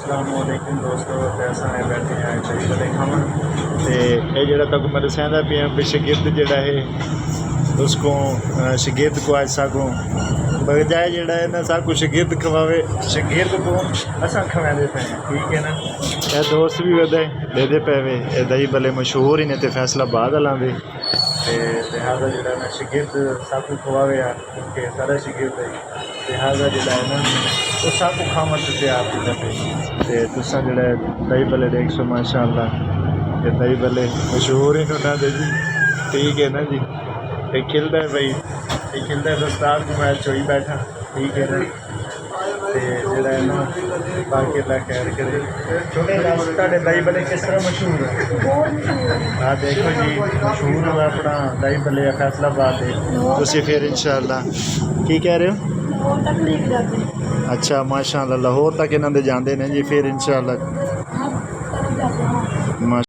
अस्सलामुअलैकुम दोस्तों, पैसा है बैठे हैं दही भले खावन ते ये जड़ा तक मैं दसांदा पिया भी शागिर्द जड़ा है उसको शागिर्द को आज सागों बजाय जड़ा है ना सागो शागिर्द खवावे शागिर्द को असा खवाते पे ठीक है ना। ये दोस्त भी वधे दे पे वे दही भले मशहूर ही ने ते फैसलाबाद लांदे लिहाजा जड़ा ना शागिर्द सागो खवावे क्योंकि सारा शागिर्द है लिहाजा जड़ा है ना तो सागो खावन ते तैयार ते तुसा जड़ा दही भले देख सो माशाअल्लाह ये दही भले मशहूर ही ना दे जी ठीक है ना जी। ये खिलता है भाई ये खिलता है दस्तार को मैं चोई बैठा ठीक है ना ते जड़ा है ना बाकी अल्लाह खैर करे। छोटे तुहाडे दही भले किस तरह मशहूर है? हाँ देखो जी मशहूर है अपना दही भले फैसलाबाद है तुसी फिर इंशाअल्लाह की कह रहे हो? अच्छा माशाअल्लाह लाहौर तक इन्होंने जाते हैं जी फिर इंशाअल्लाह।